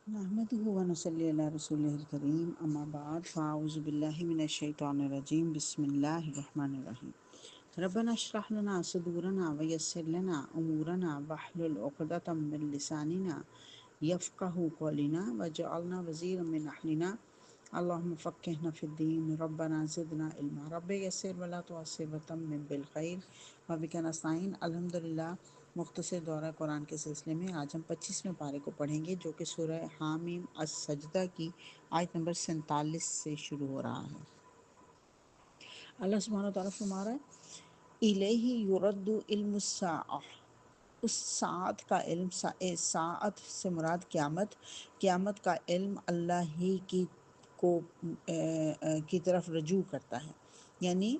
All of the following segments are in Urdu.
نحمده ونصلي على رسوله الكريم اما بعد فاعوذ بالله من الشيطان الرجيم بسم الله الرحمن الرحيم ربنا اشرح لنا صدورنا ويسر لنا امورنا واحلل عقدة من لساننا يفقه قولنا وجعلنا وزيرا من اهلنا اللهم فقهنا في الدين ربنا زدنا علما رب يسر ولا تعسر وتمم بالخير وبك نستعين الحمدللہ۔ مختصر دورہ قرآن کے سلسلے میں آج ہم 25ویں پارے کو پڑھیں گے جو کہ سورہ حامیم السجدہ کی آیت نمبر 47 سے شروع ہو رہا ہے۔ اللہ سبحانہ وتعالیٰ فرما رہا ہے الیہ یرد علم الساعہ، اس ساعت کا علم، ساعت سے مراد قیامت، قیامت کا علم اللہ ہی کو کی طرف رجوع کرتا ہے، یعنی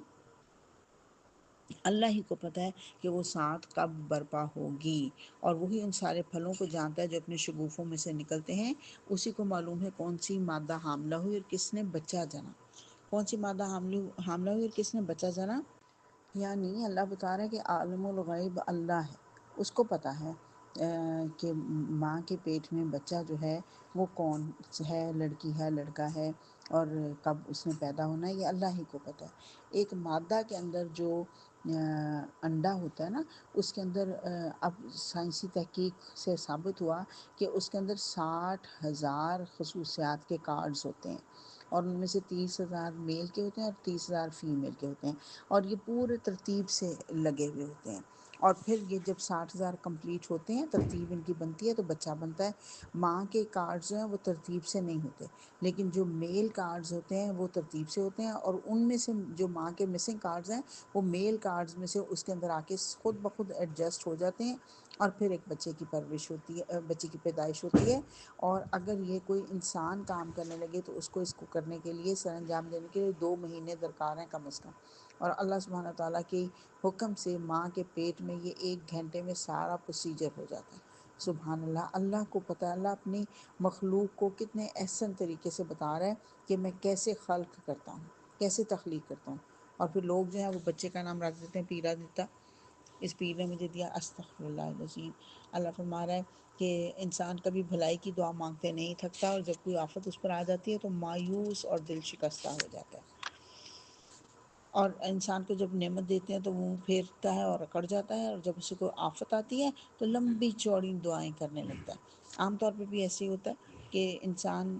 اللہ ہی کو پتہ ہے کہ وہ ساعت کب برپا ہوگی، اور وہی ان سارے پھلوں کو جانتا ہے جو اپنے شگوفوں میں سے نکلتے ہیں، اسی کو معلوم ہے کون سی مادہ حاملہ ہوئی اور کس نے بچہ جنا، کون سی مادہ حاملہ ہوئی اور کس نے بچہ جنا۔ یعنی اللہ بتا رہا ہے کہ عالم الغیب اللہ ہے، اس کو پتہ ہے کہ ماں کے پیٹ میں بچہ جو ہے وہ کون ہے، لڑکی ہے لڑکا ہے، اور کب اس نے پیدا ہونا ہے، یہ اللہ ہی کو پتہ ہے۔ ایک مادہ کے اندر جو انڈا ہوتا ہے نا، اس کے اندر اب سائنسی تحقیق سے ثابت ہوا کہ اس کے اندر 60,000 خصوصیات کے کارڈز ہوتے ہیں، اور ان میں سے 30,000 میل کے ہوتے ہیں اور 30,000 فیمیل کے ہوتے ہیں، اور یہ پورے ترتیب سے لگے ہوئے ہوتے ہیں، اور پھر یہ جب 60,000 کمپلیٹ ہوتے ہیں، ترتیب ان کی بنتی ہے تو بچہ بنتا ہے۔ ماں کے کارڈز جو ہیں وہ ترتیب سے نہیں ہوتے، لیکن جو میل کارڈز ہوتے ہیں وہ ترتیب سے ہوتے ہیں، اور ان میں سے جو ماں کے مسنگ کارڈز ہیں وہ میل کارڈز میں سے اس کے اندر آ کے خود بخود ایڈجسٹ ہو جاتے ہیں، اور پھر ایک بچے کی پرورش ہوتی ہے، بچے کی پیدائش ہوتی ہے۔ اور اگر یہ کوئی انسان کام کرنے لگے تو اس کو کرنے کے لیے، سر انجام دینے کے لیے 2 مہینے درکار ہیں کم از کم، اور اللہ سبحانہ تعالیٰ کے حکم سے ماں کے پیٹ میں یہ 1 گھنٹے میں سارا پروسیجر ہو جاتا ہے۔ سبحان اللہ، اللہ کو پتہ ہے، اللہ اپنی مخلوق کو کتنے احسن طریقے سے بتا رہا ہے کہ میں کیسے خلق کرتا ہوں، کیسے تخلیق کرتا ہوں۔ اور پھر لوگ جو ہیں وہ بچے کا نام رکھ دیتے ہیں پیرا دیتا، اس پیر نے مجھے دیا، استغفر اللہ العظیم۔ اللہ فرما رہا ہے کہ انسان کبھی بھلائی کی دعا مانگتے نہیں تھکتا، اور جب کوئی آفت اس پر آ جاتی ہے تو مایوس اور دل شکستہ ہو جاتا ہے، اور انسان کو جب نعمت دیتے ہیں تو منہ پھیرتا ہے اور اکڑ جاتا ہے، اور جب اسے کوئی آفت آتی ہے تو لمبی چوڑی دعائیں کرنے لگتا ہے۔ عام طور پہ بھی ایسے ہی ہوتا ہے کہ انسان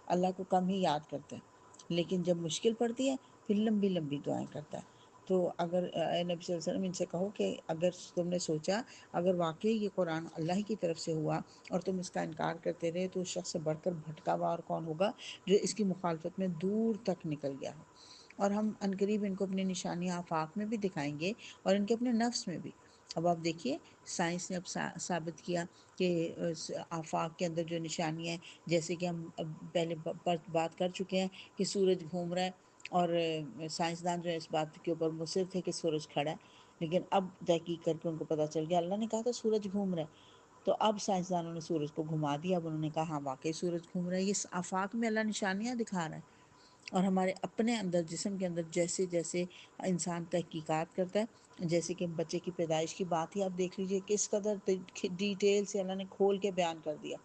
اللہ کو کم ہی یاد کرتا ہے، لیکن جب مشکل پڑتی ہے پھر لمبی لمبی دعائیں کرتا ہے۔ تو اگر اے نبی صلی اللہ علیہ وسلم ان سے کہو کہ اگر تم نے سوچا اگر واقعی یہ قرآن اللہ ہی کی طرف سے ہوا اور تم اس کا انکار کرتے رہے تو اس شخص سے بڑھ کر بھٹکا ہوا اور کون ہوگا جو اس کی مخالفت میں دور تک نکل گیا ہو۔ اور ہم عنقریب ان کو اپنی نشانیاں آفاق میں بھی دکھائیں گے اور ان کے اپنے نفس میں بھی۔ اب آپ دیکھیے سائنس نے اب ثابت کیا کہ آفاق کے اندر جو نشانیاں ہیں، جیسے کہ ہم پہلے بات کر چکے ہیں کہ سورج گھوم رہا ہے، اور سائنسدان جو ہے اس بات کے اوپر مصر تھے کہ سورج کھڑا ہے، لیکن اب تحقیق کر کے ان کو پتہ چل گیا، اللہ نے کہا تھا سورج گھوم رہا ہے، تو اب سائنسدانوں نے سورج کو گھما دیا، اب انہوں نے کہا ہاں واقعی سورج گھوم رہا ہے۔ یہ آفاق میں اللہ نشانیاں دکھا رہا ہے، اور ہمارے اپنے اندر جسم کے اندر جیسے جیسے انسان تحقیقات کرتا ہے، جیسے کہ بچے کی پیدائش کی بات ہی آپ دیکھ لیجئے کس قدر ڈیٹیل سے اللہ نے کھول کے بیان کر دیا۔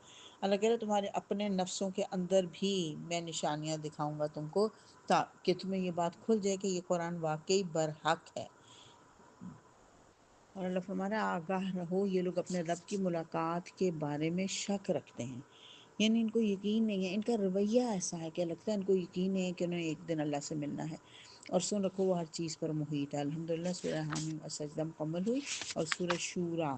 اللہ کہہ رہا ہے تمہارے اپنے نفسوں کے اندر بھی میں نشانیاں دکھاؤں گا تم کو، تاکہ تمہیں یہ بات کھل جائے کہ یہ قرآن واقعی برحق ہے۔ اور اللہ فرما رہا ہے آگاہ رہو، یہ لوگ اپنے رب کی ملاقات کے بارے میں شک رکھتے ہیں، یعنی ان کو یقین نہیں ہے، ان کا رویہ ایسا ہے کہ لگتا ہے ان کو یقین نہیں ہے کہ انہیں ایک دن اللہ سے ملنا ہے، اور سن رکھو وہ ہر چیز پر محیط ہے۔ الحمدللہ سورہ حامیم السجدہ مکمل ہوئی، اور سورہ شورا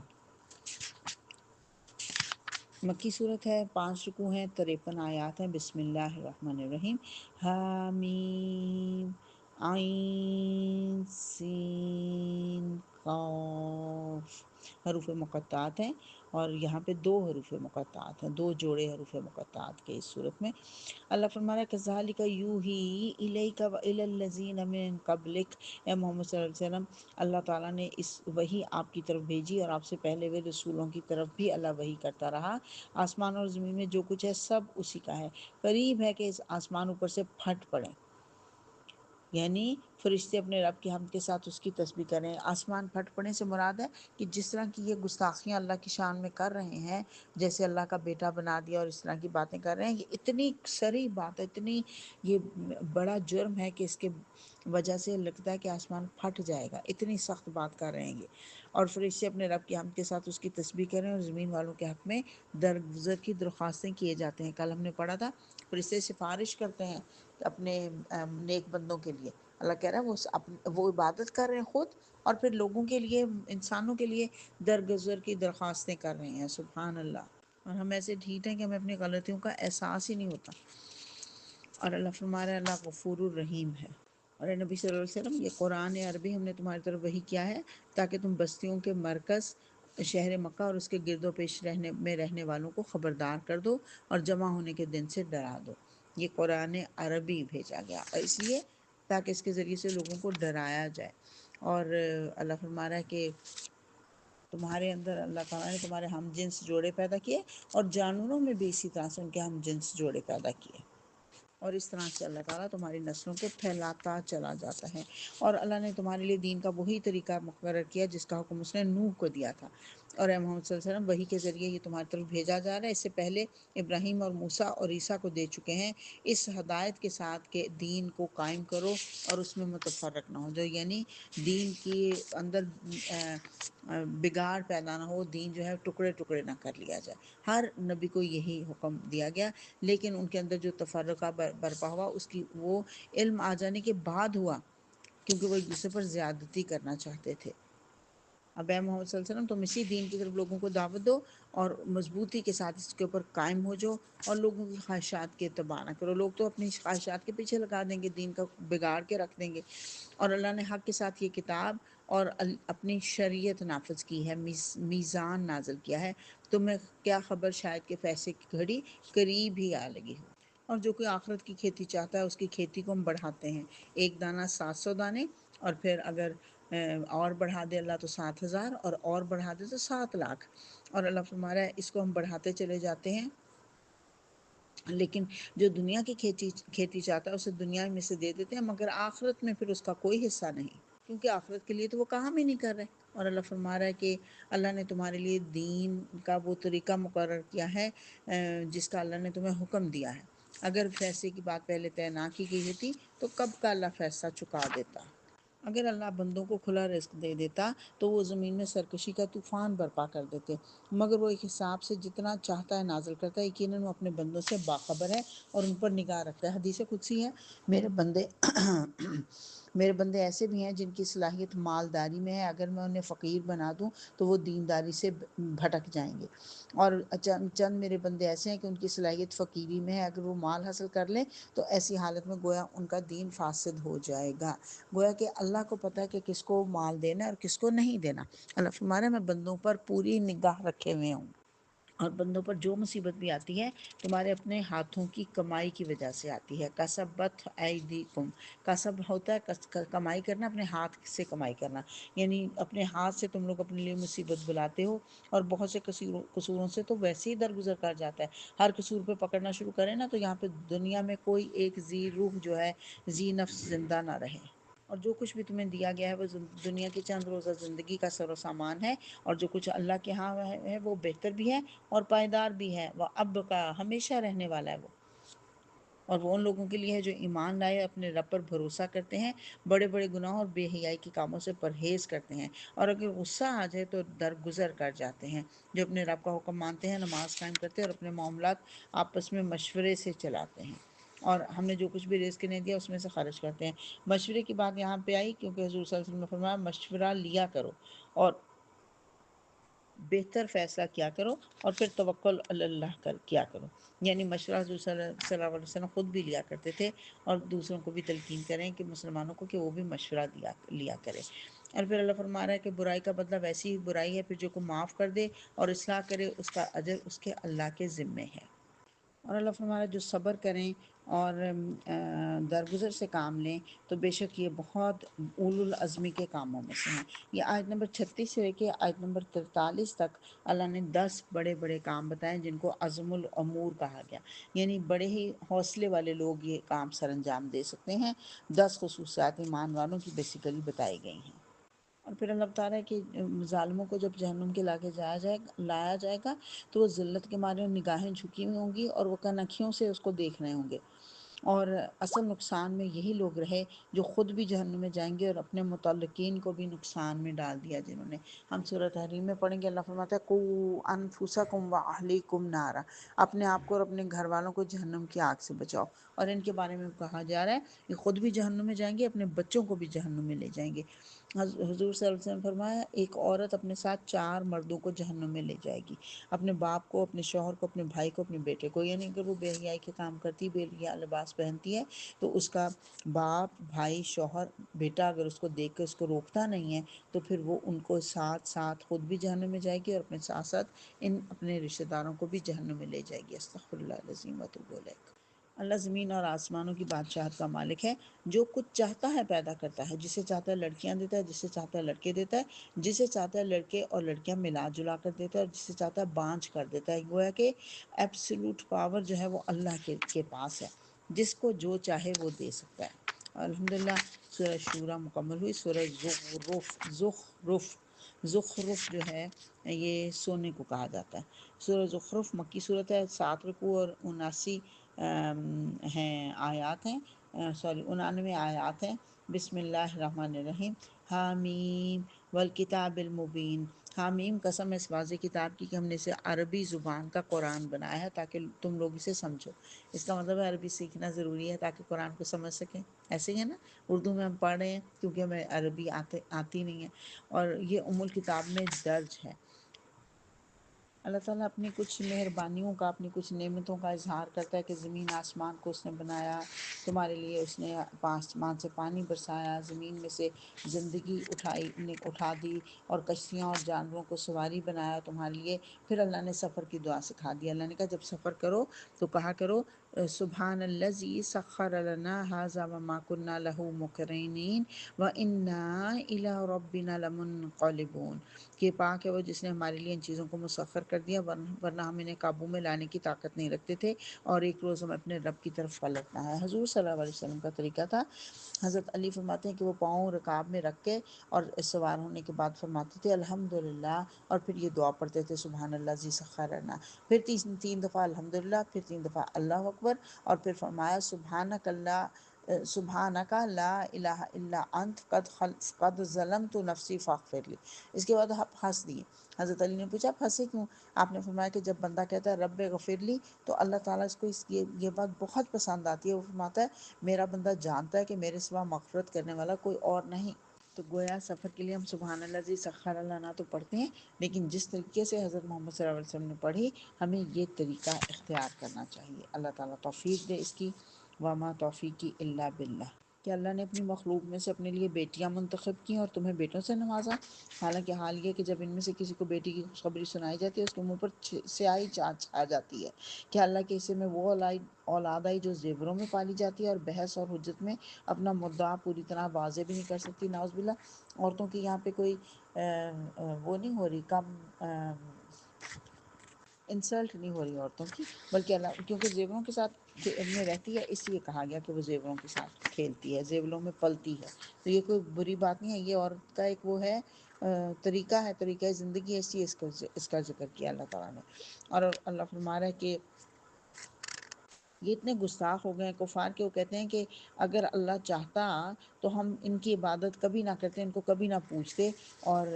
مکی صورت ہے، 5 رکوع ہیں، 53 آیات ہیں۔ بسم اللہ الرحمن الرحیم۔ حامیم عین سین قاف، حروف مقطعات ہیں، اور یہاں پہ 2 حروف مقطعات ہیں، 2 جوڑے حروف مقطعات کے اس صورت میں۔ اللہ فرما رہا ہے کذالک یوحی الیک والی الذین من قبلک، اے محمد صلی اللہ علیہ وسلم اللہ تعالیٰ نے اس وحی آپ کی طرف بھیجی، اور آپ سے پہلے ہوئے رسولوں کی طرف بھی اللہ وحی کرتا رہا۔ آسمان اور زمین میں جو کچھ ہے سب اسی کا ہے، قریب ہے کہ اس آسمان اوپر سے پھٹ پڑے، یعنی فرشتے اپنے رب کی حمد کے ساتھ اس کی تسبیح کریں۔ آسمان پھٹ پڑنے سے مراد ہے کہ جس طرح کی یہ گستاخیاں اللہ کی شان میں کر رہے ہیں، جیسے اللہ کا بیٹا بنا دیا اور اس طرح کی باتیں کر رہے ہیں، یہ اتنی سری بات ہے، اتنی یہ بڑا جرم ہے کہ اس کے وجہ سے لگتا ہے کہ آسمان پھٹ جائے گا، اتنی سخت بات کر رہے ہیں یہ۔ اور فرشتے اپنے رب کی حمد کے ساتھ اس کی تسبیح کریں اور زمین والوں کے حق میں درگزر کی درخواستیں کیے جاتے ہیں۔ کل ہم نے پڑھا تھا فرشتے سفارش کرتے ہیں اپنے نیک بندوں کے لیے۔ اللہ کہہ رہا ہے وہ عبادت کر رہے ہیں خود، اور پھر لوگوں کے لیے، انسانوں کے لیے درگزر کی درخواستیں کر رہے ہیں۔ سبحان اللہ۔ اور ہم ایسے ڈھیٹ ہیں کہ ہمیں اپنی غلطیوں کا احساس ہی نہیں ہوتا۔ اور اللہ فرما رہا ہے اللہ غفور الرحیم ہے۔ اور اے نبی صلی اللہ علیہ وسلم، یہ قرآن عربی ہم نے تمہاری طرف وحی کیا ہے تاکہ تم بستیوں کے مرکز شہر مکہ اور اس کے گرد و پیش رہنے والوں کو خبردار کر دو اور جمع ہونے کے دن سے ڈرا دو۔ یہ قرآن عربی بھیجا گیا اور اس لیے تاکہ اس کے ذریعے سے لوگوں کو ڈرایا جائے۔ اور اللہ فرما رہا ہے کہ تمہارے اندر اللہ تعالیٰ نے تمہارے ہم جنس جوڑے پیدا کیے اور جانوروں میں بھی اسی طرح سے ان کے ہم جنس جوڑے پیدا کیے، اور اس طرح سے اللہ تعالیٰ تمہاری نسلوں کو پھیلاتا چلا جاتا ہے۔ اور اللہ نے تمہارے لیے دین کا وہی طریقہ مقرر کیا جس کا حکم اس نے نوح کو دیا تھا، اور اے محمد صلی اللہ علیہ وسلم وحی کے ذریعے یہ تمہاری طرف بھیجا جا رہا ہے۔ اس سے پہلے ابراہیم اور موسیٰ اور عیسیٰ کو دے چکے ہیں، اس ہدایت کے ساتھ کہ دین کو قائم کرو اور اس میں متفرق نہ ہو، جو یعنی دین کے اندر بگاڑ پیدا نہ ہو، دین جو ہے ٹکڑے ٹکڑے نہ کر لیا جائے۔ ہر نبی کو یہی حکم دیا گیا، لیکن ان کے اندر جو تفرقہ برپا ہوا اس کی وہ علم آ جانے کے بعد ہوا، کیونکہ وہ ایک دوسرے پر زیادتی کرنا چاہتے تھے۔ اب اے محمد صلی اللہ علیہ وسلم تم اسی دین کی طرف لوگوں کو دعوت دو اور مضبوطی کے ساتھ اس کے اوپر قائم ہو جاؤ، اور لوگوں کی خواہشات کے اتباع نہ کرو۔ لوگ تو اپنی خواہشات کے پیچھے لگا دیں گے، دین کا بگاڑ کے رکھ دیں گے، اور اللہ نے حق کے ساتھ یہ کتاب اور اپنی شریعت نافذ کی ہے، میزان نازل کیا ہے۔ تمہیں کیا خبر شاید کہ فیصلے کی گھڑی قریب ہی آ لگی ہو۔ اور جو کوئی آخرت کی کھیتی چاہتا ہے اس کی کھیتی کو ہم بڑھاتے ہیں، ایک دانہ 700 دانے، اور پھر اگر اور بڑھا دے اللہ تو 7,000، اور بڑھا دے تو 7,00,000۔ اور اللہ فرما رہا ہے اس کو ہم بڑھاتے چلے جاتے ہیں، لیکن جو دنیا کی کھیتی چاہتا ہے اسے دنیا میں سے دے دیتے ہیں، مگر آخرت میں پھر اس کا کوئی حصہ نہیں، کیونکہ آخرت کے لیے تو وہ کام ہی نہیں کر رہے۔ اور اللہ فرما رہا ہے کہ اللہ نے تمہارے لیے دین کا وہ طریقہ مقرر کیا ہے جس کا اللہ نے تمہیں حکم دیا ہے۔ اگر فیصلے کی بات پہلے طے نہ کی گئی ہوتی تو کب کا اللہ فیصلہ چکا دیتا۔ اگر اللہ بندوں کو کھلا رزق دے دیتا تو وہ زمین میں سرکشی کا طوفان برپا کر دیتے، مگر وہ ایک حساب سے جتنا چاہتا ہے نازل کرتا ہے، یقیناً وہ اپنے بندوں سے باخبر ہے اور ان پر نگاہ رکھتا ہے۔ حدیث قدسی ہے، میرے بندے ایسے بھی ہیں جن کی صلاحیت مالداری میں ہے، اگر میں انہیں فقیر بنا دوں تو وہ دینداری سے بھٹک جائیں گے، اور چند میرے بندے ایسے ہیں کہ ان کی صلاحیت فقیری میں ہے، اگر وہ مال حاصل کر لیں تو ایسی حالت میں گویا ان کا دین فاسد ہو جائے گا۔ گویا کہ اللہ کو پتہ ہے کہ کس کو مال دینا ہے اور کس کو نہیں دینا۔ اللہ فرما رہا ہے میں بندوں پر پوری نگاہ رکھے ہوئے ہوں، اور بندوں پر جو مصیبت بھی آتی ہے تمہارے اپنے ہاتھوں کی کمائی کی وجہ سے آتی ہے۔ کسبت ایدیکم، کسب ہوتا ہے کمائی کرنا، اپنے ہاتھ سے کمائی کرنا، یعنی اپنے ہاتھ سے تم لوگ اپنے لیے مصیبت بلاتے ہو، اور بہت سے قصوروں سے تو ویسے ہی درگزر کر جاتا ہے۔ ہر قصور پہ پکڑنا شروع کریں نا تو یہاں پہ دنیا میں کوئی ایک ذی روح جو ہے، ذی نفس زندہ نہ رہے۔ اور جو کچھ بھی تمہیں دیا گیا ہے وہ دنیا کی چند روزہ زندگی کا سر و سامان ہے، اور جو کچھ اللہ کے ہاں ہے وہ بہتر بھی ہے اور پائیدار بھی ہے، وہ اب کا ہمیشہ رہنے والا ہے وہ۔ اور وہ ان لوگوں کے لیے ہے جو ایمان لائے، اپنے رب پر بھروسہ کرتے ہیں، بڑے بڑے گناہوں اور بے حیائی کے کاموں سے پرہیز کرتے ہیں، اور اگر غصہ آ جائے تو درگزر کر جاتے ہیں، جو اپنے رب کا حکم مانتے ہیں، نماز قائم کرتے ہیں اور اپنے معاملات آپس میں مشورے سے چلاتے ہیں، اور ہم نے جو کچھ بھی رزق نے دیا اس میں سے خرچ کرتے ہیں۔ مشورے کی بات یہاں پہ آئی کیونکہ حضور صلی اللہ علیہ وسلم نے فرمایا مشورہ لیا کرو اور بہتر فیصلہ کیا کرو، اور پھر توکل علی اللہ کیا کرو، یعنی مشورہ حضور صلی اللہ علیہ وسلم خود بھی لیا کرتے تھے، اور دوسروں کو بھی تلقین کریں کہ مسلمانوں کو کہ وہ بھی مشورہ لیا کرے۔ اور پھر اللہ فرما رہا ہے کہ برائی کا بدلہ ویسی ہی برائی ہے، پھر جو کو معاف کر دے اور اصلاح کرے اس کا اجر اس کے اللہ کے ذمے ہے۔ اور اللہ فرمایا جو صبر کریں اور درگزر سے کام لیں تو بے شک یہ بہت اولو العزمی کے کاموں میں سے ہیں۔ یہ آیت نمبر 36 سے لے کے آیت نمبر 43 تک اللہ نے 10 بڑے بڑے کام بتائے جن کو عزم الامور کہا گیا، یعنی بڑے ہی حوصلے والے لوگ یہ کام سر انجام دے سکتے ہیں۔ 10 خصوصیات ایمان والوں کی بیسیکلی بتائی گئی ہیں۔ اور پھر اللہ بتا رہا ہے کہ ظالموں کو جب جہنم کے لاگے لایا جائے گا تو وہ ذلت کے مارے نگاہیں جھکی ہوئی ہوں گی اور وہ کنکھیوں سے اس کو دیکھ رہے ہوں گے، اور اصل نقصان میں یہی لوگ رہے جو خود بھی جہنم میں جائیں گے اور اپنے متعلقین کو بھی نقصان میں ڈال دیا جنہوں نے۔ ہم سورہ تحریم میں پڑھیں گے، اللہ فرماتا ہے قُوا انفسکم واہلیکم نارا، اپنے آپ کو اور اپنے گھر والوں کو جہنم کی آگ سے بچاؤ۔ اور ان کے بارے میں کہا جا رہا ہے کہ خود بھی جہنم میں جائیں گے، اپنے بچوں کو بھی جہنم میں لے جائیں گے۔ حضور صلی اللہ علیہ وسلم نے فرمایا ایک عورت اپنے ساتھ 4 مردوں کو جہنم میں لے جائے گی، اپنے باپ کو، اپنے شوہر کو، اپنے بھائی کو، اپنے بیٹے کو، یعنی اگر وہ بے حیائی کے کام کرتی، بے حیا لباس پہنتی ہے تو اس کا باپ، بھائی، شوہر، بیٹا اگر اس کو دیکھ کے اس کو روکتا نہیں ہے تو پھر وہ ان کو ساتھ ساتھ خود بھی جہنم میں جائے گی اور اپنے ساتھ ساتھ ان اپنے رشتہ داروں کو بھی جہنم میں لے جائے گی۔ استغفر اللہ العظیم واتوب الیہ۔ اللہ زمین اور آسمانوں کی بادشاہت کا مالک ہے، جو کچھ چاہتا ہے پیدا کرتا ہے، جسے چاہتا ہے لڑکیاں دیتا ہے، جسے چاہتا ہے لڑکے دیتا ہے، جسے چاہتا ہے لڑکے اور لڑکیاں ملا جلا کر دیتا ہے، اور جسے چاہتا ہے بانجھ کر دیتا ہے۔ گویا کہ ایبسولوٹ پاور جو ہے وہ اللہ کے پاس ہے، جس کو جو چاہے وہ دے سکتا ہے۔ الحمدللہ سورہ شورہ مکمل ہوئی۔ سورہ زخرف جو ہے یہ سونے کو کہا جاتا ہے۔ سورہ زخرف مکی صورت ہے، 7 رکوع اور 79 ہیں آیات ہیں، 99 آیات ہیں۔ بسم اللہ الرحمن الرحیم۔ حامیم والکتاب المبین۔ حامیم قسم اس واضح کتاب کی کہ ہم نے اسے عربی زبان کا قرآن بنایا ہے تاکہ تم لوگ اسے سمجھو۔ اس کا مطلب ہے عربی سیکھنا ضروری ہے تاکہ قرآن کو سمجھ سکیں۔ ایسے ہی ہے نا، اردو میں ہم پڑھ رہے ہیں کیونکہ ہمیں عربی آتی نہیں ہے، اور یہ ام الکتاب میں درج ہے۔ اللہ تعالیٰ اپنی کچھ مہربانیوں کا، اپنی کچھ نعمتوں کا اظہار کرتا ہے کہ زمین آسمان کو اس نے بنایا تمہارے لیے، اس نے آسمان سے پانی برسایا، زمین میں سے زندگی اٹھا دی، اور کشتیاں اور جانوروں کو سواری بنایا تمہارے لیے۔ پھر اللہ نے سفر کی دعا سکھا دی۔ اللہ نے کہا جب سفر کرو تو کہا کرو سبحان الذی سخر لنا ھذا وما كنا له مقرنین وانا الی ربنا لمنقلبون، کہ پاک ہے وہ جس نے ہمارے لیے ان چیزوں کو مسخر کر دیا، ورنہ ہم انہیں قابو میں لانے کی طاقت نہیں رکھتے تھے، اور ایک روز ہم اپنے رب کی طرف پلٹنا ہے۔ حضور صلی اللہ علیہ وسلم کا طریقہ تھا، حضرت علی فرماتے ہیں کہ وہ پاؤں رکاب میں رکھ کے اور سوار ہونے کے بعد فرماتے تھے الحمدللہ، اور پھر یہ دعا پڑھتے تھے سبحان اللہ ذی سخر لنا، پھر 3 دفعہ الحمدللہ، پھر 3 دفعہ اللہ اکبر، اور پھر فرمایا سبحانک لا الہ الا انت قد ظلمت نفسی فاغفر لی۔ اس کے بعد آپ ہنس دیے۔ حضرت علی نے پوچھا آپ ہنسے کیوں؟ آپ نے فرمایا کہ جب بندہ کہتا ہے رب غفر لی تو اللہ تعالیٰ اس کو یہ بات بہت پسند آتی ہے۔ وہ فرماتا ہے میرا بندہ جانتا ہے کہ میرے سوا مغفرت کرنے والا کوئی اور نہیں۔ تو گویا سفر کے لیے ہم سبحان اللہ ذی سخر لنا تو پڑھتے ہیں، لیکن جس طریقے سے حضرت محمد صلی اللہ علیہ وسلم نے پڑھی ہمیں یہ طریقہ اختیار کرنا چاہیے۔ اللہ تعالیٰ توفیق دے اس کی۔ وما توفیقی الا باللہ۔ کہ اللہ نے اپنی مخلوق میں سے اپنے لیے بیٹیاں منتخب کی اور تمہیں بیٹوں سے نوازا، حالانکہ حال یہ کہ جب ان میں سے کسی کو بیٹی کی خوشخبری سنائی جاتی ہے اس کے منہ پر سیاہی چھا جاتی ہے۔ کہ اللہ کے حصے میں وہ اولاد آئی جو زیوروں میں پالی جاتی ہے اور بحث اور حجت میں اپنا مدعا پوری طرح واضح بھی نہیں کر سکتی۔ نعوذ باللہ، عورتوں کی یہاں پہ کوئی وہ نہیں ہو رہی، کم انسلٹ نہیں ہو رہی عورتوں کی، بلکہ اللہ کیونکہ زیوروں کے ساتھ میں رہتی ہے اس لیے کہا گیا کہ وہ زیوروں کے ساتھ کھیلتی ہے، زیوروں میں پلتی ہے، تو یہ کوئی بری بات نہیں ہے، یہ عورت کا ایک وہ ہے طریقہ ہے، طریقہ زندگی ہے، اس لیے اس کا ذکر کیا اللہ تعالیٰ نے۔ اور اللہ فرما رہا ہے کہ یہ اتنے گستاخ ہو گئے ہیں کفار کے، وہ کہتے ہیں کہ اگر اللہ چاہتا تو ہم ان کی عبادت کبھی نہ کرتے، ان کو کبھی نہ پوچھتے، اور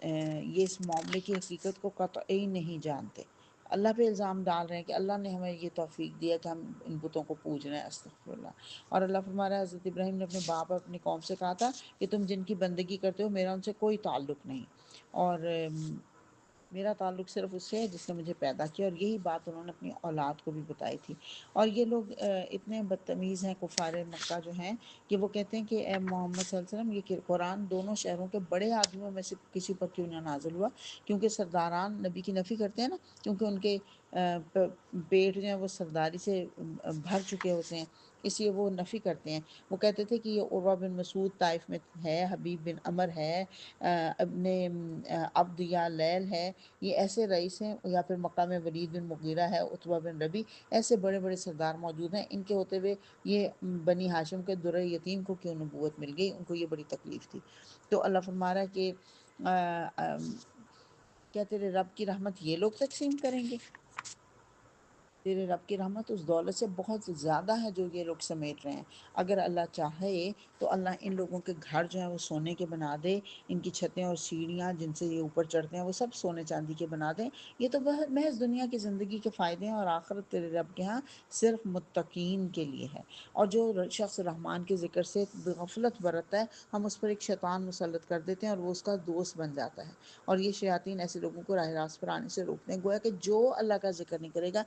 یہ اس معاملے کی حقیقت کو قطعی نہیں جانتے۔ اللہ پہ الزام ڈال رہے ہیں کہ اللہ نے ہمیں یہ توفیق دیا کہ ہم ان بتوں کو پوج رہے ہیں۔ استغفر اللہ۔ اور اللہ فرما رہا ہے حضرت ابراہیم نے اپنے باپ اور اپنی قوم سے کہا تھا کہ تم جن کی بندگی کرتے ہو میرا ان سے کوئی تعلق نہیں، اور میرا تعلق صرف اس سے ہے جس نے مجھے پیدا کیا، اور یہی بات انہوں نے اپنی اولاد کو بھی بتائی تھی۔ اور یہ لوگ اتنے بدتمیز ہیں کفار مکہ جو ہیں کہ وہ کہتے ہیں کہ اے محمد صلی اللہ علیہ وسلم، یہ کہ قرآن دونوں شہروں کے بڑے آدمیوں میں سے کسی پر کیوں نہ نازل ہوا، کیونکہ سرداران نبی کی نفی کرتے ہیں نا، کیونکہ ان کے پیٹ جو ہیں وہ سرداری سے بھر چکے ہوتے ہیں، اس لیے وہ نفی کرتے ہیں۔ وہ کہتے تھے کہ یہ عروہ بن مسعود طائف میں ہے، حبیب بن عمر ہے، ابن عبد یا لیل ہے، یہ ایسے رئیس ہیں، یا پھر مکہ میں ولید بن مغیرہ ہے، عتبہ بن ربی، ایسے بڑے بڑے سردار موجود ہیں، ان کے ہوتے ہوئے یہ بنی ہاشم کے درر یتیم کو کیوں نبوت مل گئی، ان کو یہ بڑی تکلیف تھی۔ تو اللہ فرما رہا ہے کہ کیا تیرے رب کی رحمت یہ لوگ تقسیم کریں گے؟ تیرے رب کی رحمت اس دولت سے بہت زیادہ ہے جو یہ لوگ سمیٹ رہے ہیں۔ اگر اللہ چاہے تو اللہ ان لوگوں کے گھر جو ہیں وہ سونے کے بنا دے، ان کی چھتیں اور سیڑھیاں جن سے یہ اوپر چڑھتے ہیں وہ سب سونے چاندی کے بنا دیں۔ یہ تو محض دنیا کی زندگی کے فائدے ہیں، اور آخرت تیرے رب کے ہاں صرف متقین کے لیے ہے۔ اور جو شخص رحمان کے ذکر سے غفلت برتتا ہے، ہم اس پر ایک شیطان مسلط کر دیتے ہیں اور وہ اس کا دوست بن جاتا ہے، اور یہ شیاطین ایسے لوگوں کو راہ راست پر آنے سے روکتے ہیں۔ گویا کہ جو اللہ کا ذکر نہیں کرے گا،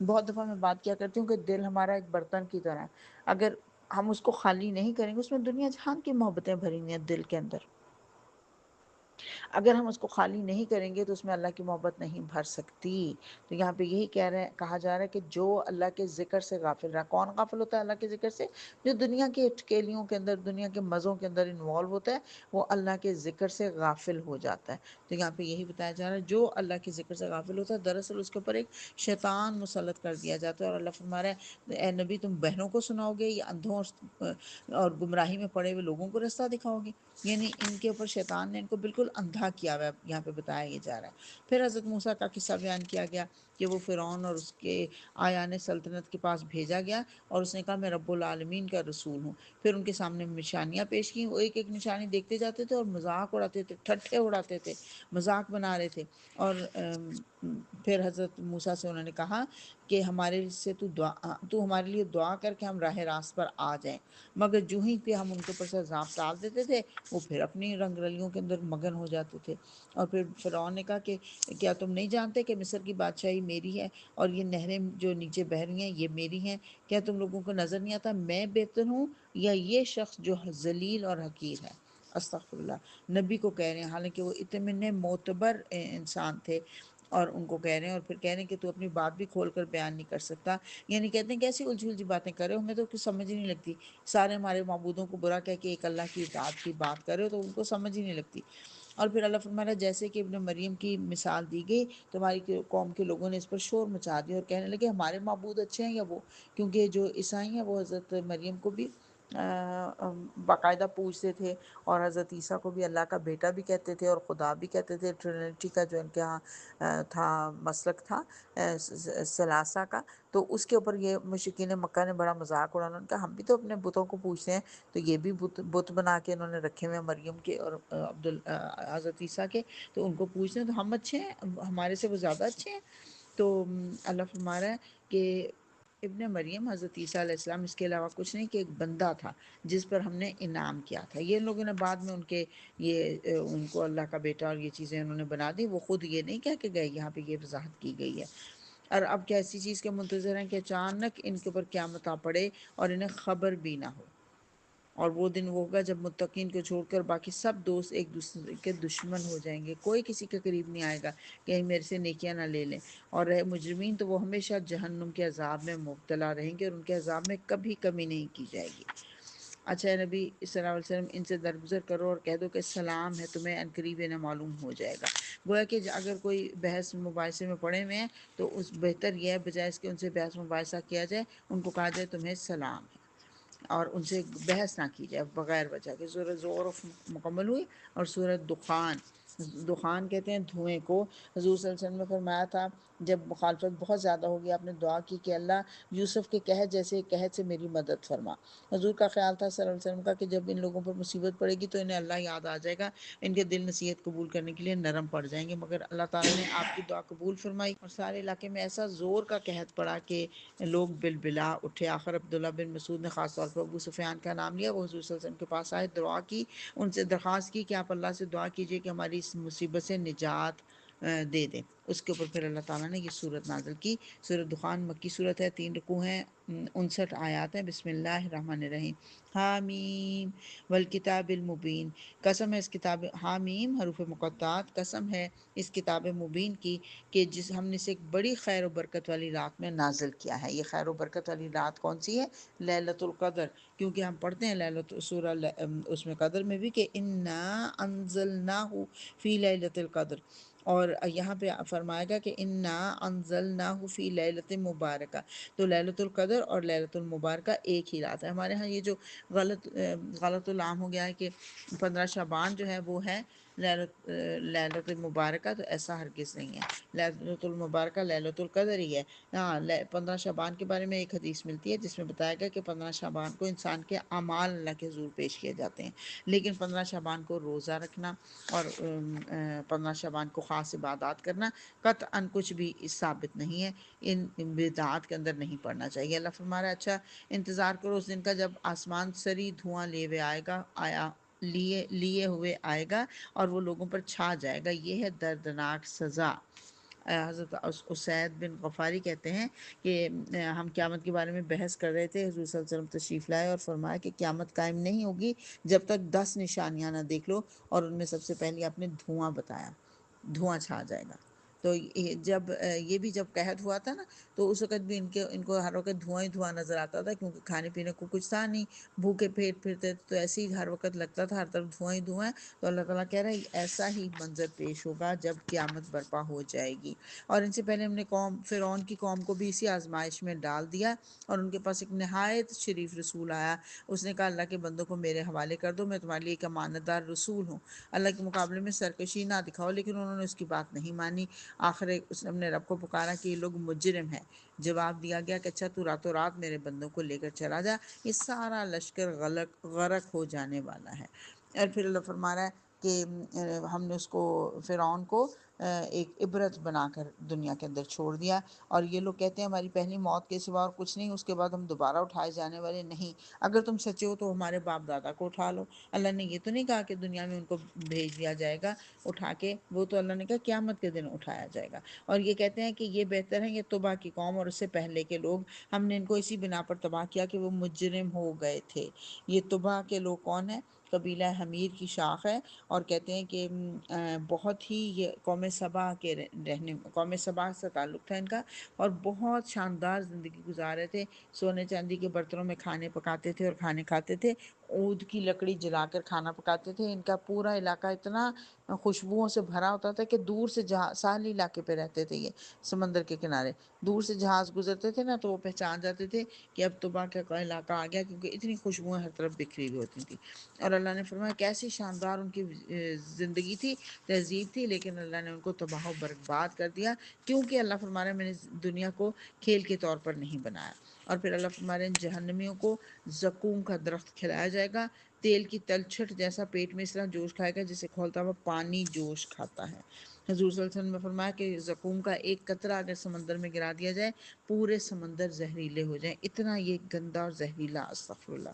بہت دفعہ میں بات کیا کرتی ہوں کہ دل ہمارا ایک برتن کی طرح ہے، اگر ہم اس کو خالی نہیں کریں گے، اس میں دنیا جہان کی محبتیں بھری ہوئی ہیں دل کے اندر، اگر ہم اس کو خالی نہیں کریں گے تو اس میں اللہ کی محبت نہیں بھر سکتی۔ تو یہاں پہ یہی کہا جا رہا ہے کہ جو اللہ کے ذکر سے غافل رہا، کون غافل ہوتا ہے اللہ کے ذکر سے؟ جو دنیا کے اٹکیلیوں کے اندر، دنیا کے مزوں کے اندر انوالو ہوتا ہے، وہ اللہ کے ذکر سے غافل ہو جاتا ہے۔ تو یہاں پہ یہی بتایا جا رہا ہے جو اللہ کے ذکر سے غافل ہوتا ہے، دراصل اس کے اوپر ایک شیطان مسلط کر دیا جاتا ہے، اور اللہ فرما رہا ہے اے نبی تم بہنوں کو سناؤ گے یا اندھوں اور گمراہی میں پڑے ہوئے لوگوں کو رستہ دکھاؤ گے؟ یعنی ان کے اوپر شیطان نے ان کو بالکل اندھا کیا ہوا ہے، یہاں پہ بتایا یہ جا رہا ہے۔ پھر حضرت موسیٰ کا قصہ بیان کیا گیا کہ وہ فرعون اور اس کے آیان سلطنت کے پاس بھیجا گیا، اور اس نے کہا میں رب العالمین کا رسول ہوں۔ پھر ان کے سامنے نشانیاں پیش کی، وہ ایک ایک نشانی دیکھتے جاتے تھے اور مذاق اڑاتے تھے، ٹھٹھے اڑاتے تھے، مذاق بنا رہے تھے۔ اور پھر حضرت موسیٰ سے انہوں نے کہا کہ تو ہمارے لیے دعا کر کے ہم راہ راست پر آ جائیں، مگر جو ہی پہ ہم ان کے اوپر سے عذاب ڈال دیتے تھے، وہ پھر اپنی رنگ رلیوں کے اندر مگن ہو جاتے تھے۔ اور پھر فرعون نے کہا کہ کیا تم نہیں جانتے کہ مصر کی بادشاہی میری ہے، اور یہ نہریں جو نیچے بہہ رہی ہیں یہ میری ہیں؟ کیا تم لوگوں کو نظر نہیں آتا میں بہتر ہوں یا یہ شخص جو ذلیل اور حقیر ہے؟ استغفر اللہ، نبی کو کہہ رہے ہیں، حالانکہ وہ اتنے معتبر انسان تھے، اور ان کو کہہ رہے ہیں، اور پھر کہہ رہے ہیں کہ تو اپنی بات بھی کھول کر بیان نہیں کر سکتا۔ یعنی کہتے ہیں کہ ایسی الجھی الجھی باتیں کر رہے ہو، ہمیں تو کچھ سمجھ ہی نہیں لگتی، سارے ہمارے معبودوں کو برا کہہ کے ایک اللہ کی اطاعت کی بات کر رہے ہو تو ان کو سمجھ ہی نہیں لگتی۔ اور پھر اللہ فرمایا جیسے کہ ابن مریم کی مثال دی گئی، تمہاری قوم کے لوگوں نے اس پر شور مچا دیا اور کہنے لگے ہمارے معبود اچھے ہیں یا وہ، کیونکہ جو عیسائی ہیں وہ حضرت مریم کو بھی باقاعدہ پوجتے تھے، اور حضرت عیسیٰ کو بھی اللہ کا بیٹا بھی کہتے تھے اور خدا بھی کہتے تھے۔ ٹرینٹی کا جو ان کے ہاں تھا مسلک تھا ثلاثہ کا، تو اس کے اوپر یہ مشرکین مکہ نے بڑا مذاق اڑانا، ان کا ہم بھی تو اپنے بتوں کو پوجتے ہیں، تو یہ بھی بت بنا کے انہوں نے رکھے ہوئے ہیں مریم کے اور حضرت عیسیٰ کے، تو ان کو پوچھتے ہیں تو ہم اچھے ہیں، ہمارے سے وہ زیادہ اچھے ہیں؟ تو اللہ فرما رہا ہے کہ ابن مریم حضرت عیسیٰ علیہ السلام اس کے علاوہ کچھ نہیں کہ ایک بندہ تھا جس پر ہم نے انعام کیا تھا۔ یہ لوگوں نے بعد میں ان کو اللہ کا بیٹا اور یہ چیزیں انہوں نے بنا دی، وہ خود یہ نہیں کہہ کے گئے، یہاں پہ یہ وضاحت کی گئی ہے۔ اور اب کیا ایسی چیز کے منتظر ہیں کہ اچانک ان کے اوپر قیامت آ پڑے اور انہیں خبر بھی نہ ہو، اور وہ دن وہ ہوگا جب متقین کو چھوڑ کر باقی سب دوست ایک دوسرے کے دشمن ہو جائیں گے، کوئی کسی کے قریب نہیں آئے گا کہ میرے سے نیکیاں نہ لے لیں۔ اور رہے مجرمین تو وہ ہمیشہ جہنم کے عذاب میں مبتلا رہیں گے، اور ان کے عذاب میں کبھی کمی نہیں کی جائے گی۔ اچھا اے نبی صلی اللہ علیہ وسلم ان سے درگزر کرو اور کہہ دو کہ سلام ہے، تمہیں عنقریب انہیں معلوم ہو جائے گا۔ گویا کہ اگر کوئی بحث مباحثے میں پڑے ہوئے ہیں تو اس بہتر یہ ہے بجائے اس کے ان سے بحث مباحثہ کیا جائے، ان کو کہا جائے تمہیں سلام ہے، اور ان سے بحث نہ کی جائے بغیر وجہ کے۔ سورۃ زخرف مکمل ہوئی، اور سورۃ دخان، دخان کہتے ہیں دھوئیں کو۔ حضور صلی اللہ علیہ وسلم نے فرمایا تھا جب مخالفت بہت زیادہ ہوگی، آپ نے دعا کی کہ اللہ یوسف کے قحط جیسے قحط سے میری مدد فرما۔ حضور کا خیال تھا صلی اللہ علیہ وسلم کا کہ جب ان لوگوں پر مصیبت پڑے گی تو انہیں اللہ یاد آ جائے گا، ان کے دل نصیحت قبول کرنے کے لیے نرم پڑ جائیں گے، مگر اللہ تعالیٰ نے آپ کی دعا قبول فرمائی، اور سارے علاقے میں ایسا زور کا قحط پڑا کہ لوگ بلبلا اٹھے۔ آخر عبداللہ بن مسعود نے خاص طور پر ابو سفیان کا نام لیا، وہ حضور صلی اللہ علیہ وسلم کے پاس آئے، دعا کی، ان سے درخواست کی کہ آپ اللہ سے دعا کیجئے کہ ہماری اس مصیبت سے نجات دے دیں۔ اس کے اوپر پھر اللہ تعالیٰ نے یہ صورت نازل کی۔ سورۃ دخان مکی صورت ہے، 3 رکوع ہیں، 59 آیات ہیں۔ بسم اللہ الرحمن الرحیم۔ حامیم والکتاب المبین، قسم ہے اس کتاب، حامیم حروف مقطعات، قسم ہے اس کتاب مبین کی کہ جس ہم نے اسے ایک بڑی خیر و برکت والی رات میں نازل کیا ہے۔ یہ خیر و برکت والی رات کون سی ہے؟ لیلۃ القدر، کیونکہ ہم پڑھتے ہیں سورہ اس میں قدر میں بھی کہ انا انزلناہ فی لیلۃ القدر، اور یہاں پہ فرمائے گا کہ انا انزلناہ فی لیلۃ مبارکہ، تو لیلۃ القدر اور لیلۃ المبارکہ ایک ہی رات ہے۔ ہمارے ہاں یہ جو غلط العام ہو گیا ہے کہ 15 شعبان جو ہے وہ ہے لیلۃ المبارکہ، تو ایسا ہرگز نہیں ہے۔ لیلۃ المبارکہ لیلۃ القدر ہی ہے۔ ہاں 15 شعبان کے بارے میں ایک حدیث ملتی ہے جس میں بتایا گیا کہ 15 شعبان کو انسان کے اعمال اللہ کے حضور پیش کیے جاتے ہیں، لیکن 15 شعبان کو روزہ رکھنا اور 15 شعبان کو خاص عبادات کرنا قطعاً کچھ بھی ثابت نہیں ہے، ان بدعات کے اندر نہیں پڑنا چاہیے۔ اللہ فرما رہا ہے اچھا انتظار کرو اس دن کا جب آسمان سری دھواں لیے ہوئے آئے گا اور وہ لوگوں پر چھا جائے گا، یہ ہے دردناک سزا۔ حضرت اسید بن غفاری کہتے ہیں کہ ہم قیامت کے بارے میں بحث کر رہے تھے، حضور صلی اللہ علیہ وسلم تشریف لائے اور فرمایا کہ قیامت قائم نہیں ہوگی جب تک 10 نشانیاں نہ دیکھ لو، اور ان میں سب سے پہلی آپ نے دھواں بتایا، دھواں چھا جائے گا۔ تو یہ بھی جب قحط ہوا تھا نا، تو اس وقت بھی ان کو ہر وقت دھواں ہی دھواں نظر آتا تھا، کیونکہ کھانے پینے کو کچھ تھا نہیں، بھوکے پیٹ پھرتے تھے، تو ایسے ہی ہر وقت لگتا تھا ہر طرف دھواں ہی دھواں ہے۔ تو اللہ تعالیٰ کہہ رہا ہے ایسا ہی منظر پیش ہوگا جب قیامت برپا ہو جائے گی۔ اور ان سے پہلے ہم نے فرعون کی قوم کو بھی اسی آزمائش میں ڈال دیا، اور ان کے پاس ایک نہایت شریف رسول آیا، اس نے کہا اللہ کے بندوں کو میرے حوالے کر دو، میں تمہارے لیے ایک امانت دار رسول ہوں، اللہ کے مقابلے میں سرکشی نہ دکھاؤ، لیکن انہوں نے اس کی بات نہیں مانی۔ آخر اس نے اپنے رب کو پکارا کہ یہ لوگ مجرم ہیں، جواب دیا گیا کہ اچھا تو راتوں رات میرے بندوں کو لے کر چلا جا، یہ سارا لشکر غرق ہو جانے والا ہے۔ اور پھر اللہ فرما رہا ہے کہ ہم نے اس کو فرعون کو ایک عبرت بنا کر دنیا کے اندر چھوڑ دیا، اور یہ لوگ کہتے ہیں ہماری پہلی موت کے سوا اور کچھ نہیں، اس کے بعد ہم دوبارہ اٹھائے جانے والے نہیں، اگر تم سچے ہو تو ہمارے باپ دادا کو اٹھا لو۔ اللہ نے یہ تو نہیں کہا کہ دنیا میں ان کو بھیج دیا جائے گا اٹھا کے، وہ تو اللہ نے کہا قیامت کے دن اٹھایا جائے گا۔ اور یہ کہتے ہیں کہ یہ بہتر ہے یہ طبع کی قوم اور اس سے پہلے کے لوگ، ہم نے ان کو اسی بنا پر تباہ کیا کہ وہ مجرم ہو گئے تھے۔ یہ طبع کے لوگ کون ہیں؟ قبیلہ حمیر کی شاخ ہے، اور کہتے ہیں کہ بہت ہی یہ قوم سبا سے تعلق تھا ان کا، اور بہت شاندار زندگی گزارے تھے، سونے چاندی کے برتنوں میں کھانے پکاتے تھے اور کھانے کھاتے تھے، عود کی لکڑی جلا کر کھانا پکاتے تھے۔ ان کا پورا علاقہ اتنا خوشبوؤں سے بھرا ہوتا تھا کہ دور سے ساحلی علاقے پہ رہتے تھے، یہ سمندر کے کنارے، دور سے جہاز گزرتے تھے نا تو وہ پہچان جاتے تھے کہ اب طبع کا علاقہ آ گیا، کیونکہ اتنی خوشبوئیں ہر طرف بکھری ہوئی ہوتی تھیں۔ اور اللہ نے فرمایا کیسی شاندار ان کی زندگی تھی، تہذیب تھی، لیکن اللہ نے ان کو تباہ و برباد کر دیا، کیونکہ اللہ فرما رہا ہے میں نے دنیا کو کھیل کے طور پر نہیں بنایا۔ اور پھر اللہ فرما رہے ہیں جہنمیوں کو زقوم کا درخت کھلایا جائے گا، تیل کی تلچھٹ جیسا پیٹ میں اس طرح جوش کھائے گا جسے کھولتا ہوا پانی جوش کھاتا ہے۔ حضور صلی اللہ علیہ وسلم نے فرمایا کہ زقوم کا ایک قطرہ اگر سمندر میں گرا دیا جائے پورے سمندر زہریلے ہو جائیں، اتنا یہ گندا اور زہریلا، استغفر اللہ۔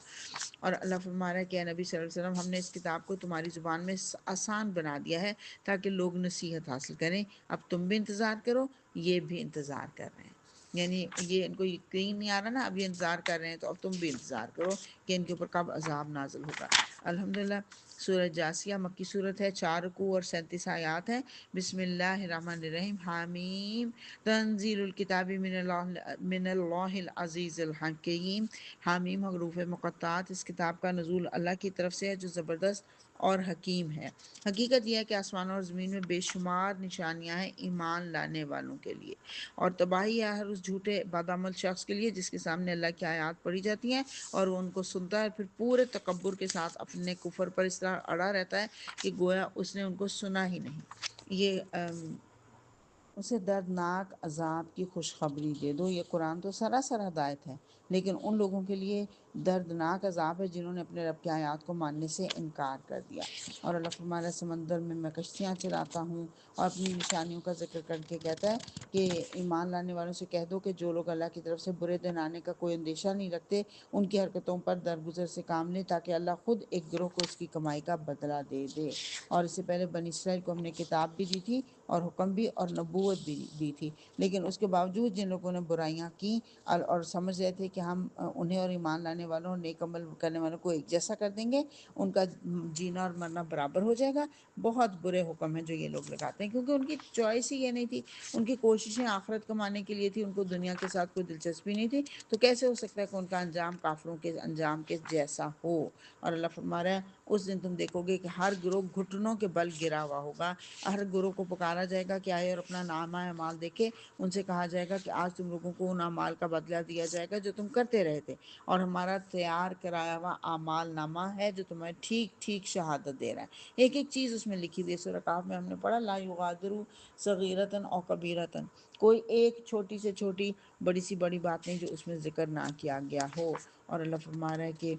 اور اللہ فرما رہا ہے کہ اے نبی صلی اللہ علیہ وسلم ہم نے اس کتاب کو تمہاری زبان میں آسان بنا دیا ہے تاکہ لوگ نصیحت حاصل کریں، اب تم بھی انتظار کرو، یہ بھی انتظار کر رہے ہیں، یعنی یہ ان کو یقین نہیں آ رہا نا، اب یہ انتظار کر رہے ہیں تو اب تم بھی انتظار کرو کہ ان کے اوپر کب عذاب نازل ہوگا۔ الحمدللہ سورہ جاسیہ مکی صورت ہے، 4 رکوع اور 37 آیات ہیں۔ بسم اللہ الرحمن الرحیم۔ حامیم تنزیل الکتاب من اللہ العزیز الحکیم۔ حامیم حروف مقطعات، اس کتاب کا نزول اللہ کی طرف سے ہے جو زبردست اور حکیم ہے۔ حقیقت یہ ہے کہ آسمانوں اور زمین میں بے شمار نشانیاں ہیں ایمان لانے والوں کے لیے، اور تباہی ہے ہر اس جھوٹے بدعمل شخص کے لیے جس کے سامنے اللہ کی آیات پڑھی جاتی ہیں اور وہ ان کو سنتا ہے، پھر پورے تکبر کے ساتھ اپنے کفر پر اس طرح اڑا رہتا ہے کہ گویا اس نے ان کو سنا ہی نہیں۔ یہ اسے دردناک عذاب کی خوشخبری دے دو۔ یہ قرآن تو سراسر ہدایت ہے، لیکن ان لوگوں کے لیے دردناک عذاب ہے جنہوں نے اپنے رب کی آیات کو ماننے سے انکار کر دیا۔ اور اللہ فرماتا ہے سمندر میں کشتیاں چلاتا ہوں، اور اپنی نشانیوں کا ذکر کر کے کہتا ہے کہ ایمان لانے والوں سے کہہ دو کہ جو لوگ اللہ کی طرف سے برے دن آنے کا کوئی اندیشہ نہیں رکھتے، ان کی حرکتوں پر درگزر سے کام لیں تاکہ اللہ خود ایک گروہ کو اس کی کمائی کا بدلہ دے دے۔ اور اس سے پہلے بنی اسرائیل کو ہم نے کتاب بھی دی تھی اور حکم بھی اور نبوت بھی دی تھی، لیکن اس کے باوجود جن لوگوں نے برائیاں کی اور سمجھ رہے تھے کہ ہم انہیں اور ایمان لانے والوں اور نیک عمل کرنے والوں کو ایک جیسا کر دیں گے، ان کا جینا اور مرنا برابر ہو جائے گا، بہت برے حکم ہیں جو یہ لوگ لگاتے ہیں، کیونکہ ان کی چوائس ہی یہ نہیں تھی، ان کی کوششیں آخرت کمانے کے لیے تھی، ان کو دنیا کے ساتھ کوئی دلچسپی نہیں تھی، تو کیسے ہو سکتا ہے کہ ان کا انجام کافروں کے انجام کے جیسا ہو۔ اور اللہ فرما رہا ہے اس دن تم دیکھو گے کہ ہر گروہ گھٹنوں کے بل گرا ہوا ہوگا، ہر گروہ کو پکارا جائے گا کہ آئے اور اپنا نامہ اعمال دیکھے، ان سے کہا جائے گا کہ آج تم لوگوں کو ان اعمال کا بدلہ دیا جائے گا جو تم کرتے رہے تھے، اور ہمارا تیار کرایا ہوا اعمال نامہ ہے جو تمہیں ٹھیک ٹھیک شہادت دے رہا ہے۔ ایک ایک چیز اس میں لکھی ہوئی ہے، سورہ کہف میں ہم نے پڑھا لا یغادر صغیرۃ او کبیرۃ، کوئی ایک چھوٹی سے چھوٹی بڑی سی بڑی بات نہیں جو اس میں ذکر نہ کیا گیا ہو۔ اور اللہ فرما رہا ہے کہ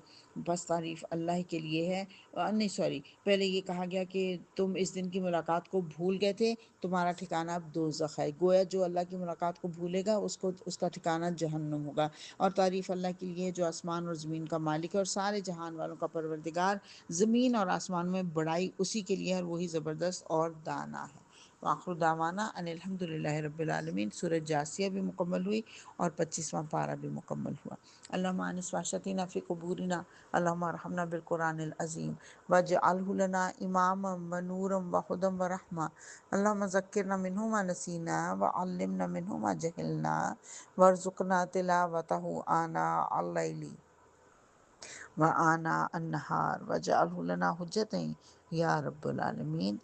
بس تعریف اللہ کے لیے ہے، نہیں سوری، پہلے یہ کہا گیا کہ تم اس دن کی ملاقات کو بھول گئے تھے، تمہارا ٹھکانہ اب دوزخ ہے، گویا جو اللہ کی ملاقات کو بھولے گا اس کا ٹھکانہ جہنم ہوگا۔ اور تعریف اللہ کے لیے جو آسمان اور زمین کا مالک ہے اور سارے جہان والوں کا پروردگار، زمین اور آسمان میں بڑائی اسی کے لیے ہے اور وہی زبردست اور دانا ہے۔ وآخر دعوانا ان الحمد للہ رب العالمین۔ سورہ جاسیہ بھی مکمل ہوئی اور 25واں پارہ بھی مکمل ہوا۔ اللہم آنس واشتینا فی قبورنا، اللہم ارحمنا بالقرآن العظیم واجعلہ لنا اماما ونورا وہدی ورحمہ، اللہم ذکرنا منہ ما نسینا وعلمنا منہ ما جہلنا وارزقنا تلاوتہ آناء اللیل وآناء النہار واجعلہ لنا حجتیں یا رب العالمین۔